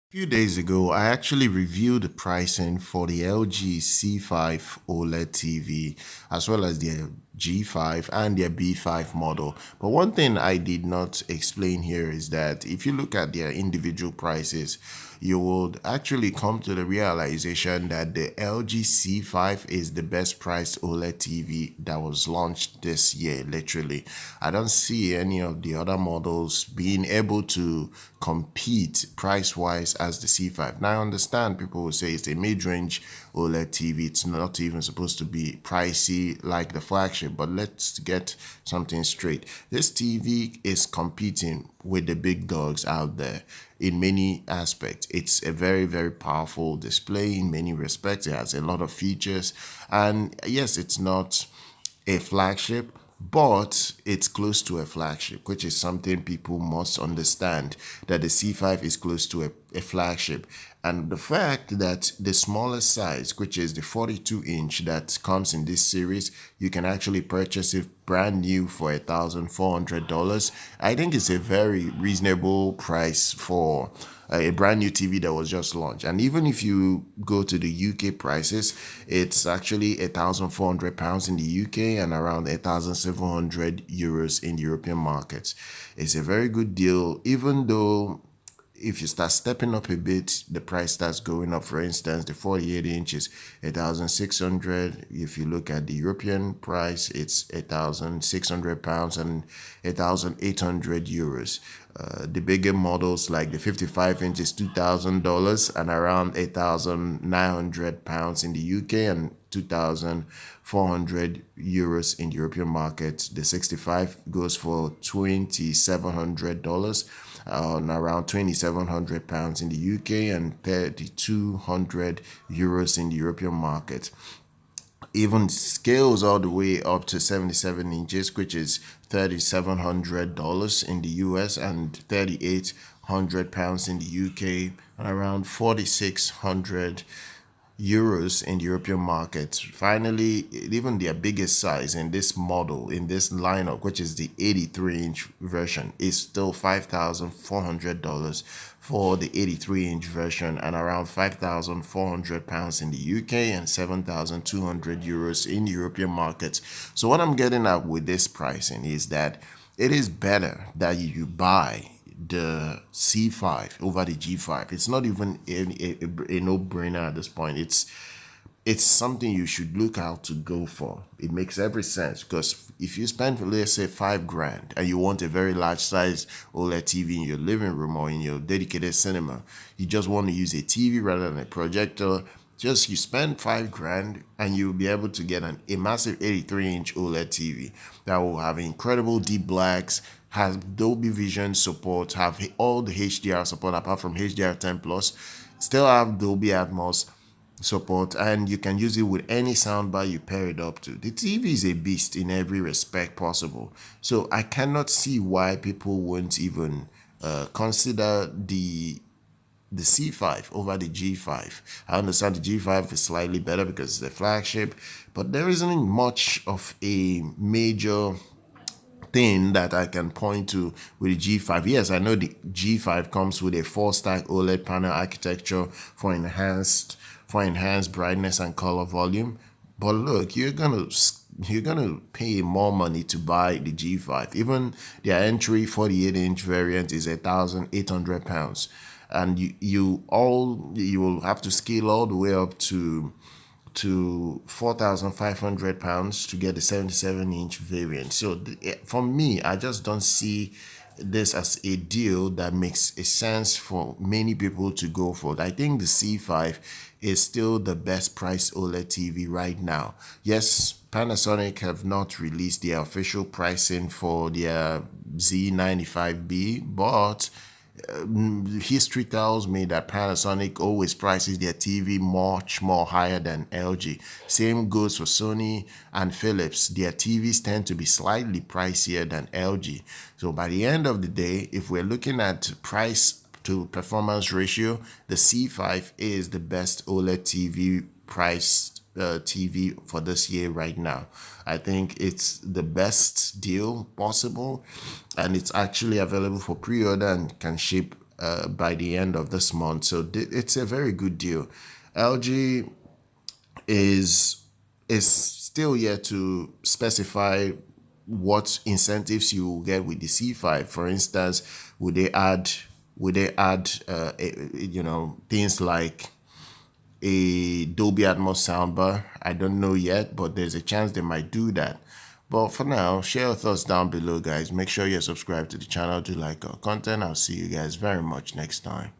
Few days ago, I actually reviewed the pricing for the LG C5 OLED TV as well as their G5 and their B5 model. But one thing I did not explain here is that if you look at their individual prices, you would actually come to the realization that the LG C5 is the best priced OLED TV that was launched this year, literally. I don't see any of the other models being able to compete price wise as the C5. Now, I understand people will say it's a mid range OLED TV, it's not even supposed to be pricey like the flagship, but let's get something straight. This TV is competing with the big dogs out there in many aspects. It's a very, very powerful display in many respects. It has a lot of features. And yes, it's not a flagship, but it's close to a flagship, which is something people must understand that the C5 is close to a flagship. And the fact that the smallest size, which is the 42-inch that comes in this series, you can actually purchase it brand new for $1,400. I think it's a very reasonable price for a brand new TV that was just launched. And even if you go to the UK prices, it's actually £1,400 in the UK and around 1,700 euros in the European markets. It's a very good deal, even though if you start stepping up a bit, the price starts going up. For instance, the 48 inches, 1,600. If you look at the European price, it's £1,600 and 1,800 euros. The bigger models like the 55 inches, $2,000 and around £1,900 in the UK and 2,400 euros in the European market. The 65 goes for $2,700 on around £2,700 in the UK and 3,200 euros in the European market. Even scales all the way up to 77 inches, which is $3,700 in the US and £3,800 in the UK and around 4,600 euros in the European markets. Finally, even their biggest size in this model, in this lineup, which is the 83-inch version, is still $5,400 for the 83-inch version and around £5,400 in the UK and 7,200 euros in the European markets. So what I'm getting at with this pricing is that it is better that you buy the C5 over the G5. It's not even a no-brainer at this point. It's something you should look out to go for. It makes every sense because if you spend, let's say, 5 grand and you want a very large size OLED TV in your living room or in your dedicated cinema, you just want to use a TV rather than a projector. Just you spend 5 grand and you'll be able to get a massive 83-inch OLED TV that will have incredible deep blacks, has Dolby Vision support, have all the HDR support apart from HDR10 plus, still have Dolby Atmos support, and you can use it with any soundbar you pair it up to. The TV is a beast in every respect possible. So I cannot see why people won't even consider the C5 over the G5. I understand the G5 is slightly better because it's the flagship, but there isn't much of a major thing that I can point to with the G5. Yes, I know the G5 comes with a four-stack OLED panel architecture for enhanced brightness and color volume. But look, you're gonna pay more money to buy the G5. Even their entry 48-inch variant is £1,800, and you will have to scale all the way up to £4,500 to get the 77-inch variant. So for me, I just don't see this as a deal that makes a sense for many people to go for. I think the C5 is still the best priced OLED TV right now. Yes, Panasonic have not released their official pricing for their Z95B, but history tells me that Panasonic always prices their TV much more higher than LG. Same goes for Sony and Philips. Their TVs tend to be slightly pricier than LG. So by the end of the day, if we're looking at price to performance ratio, the C5 is the best OLED TV priced TV for this year right now. I think it's the best deal possible, and it's actually available for pre-order and can ship by the end of this month. So it's a very good deal. LG is still yet to specify what incentives you will get with the C5. For instance, would they add things like a Dolby Atmos soundbar? I don't know yet, but there's a chance they might do that. But for now, share your thoughts down below, guys. Make sure you're subscribed to the channel to like our content. I'll see you guys very much next time.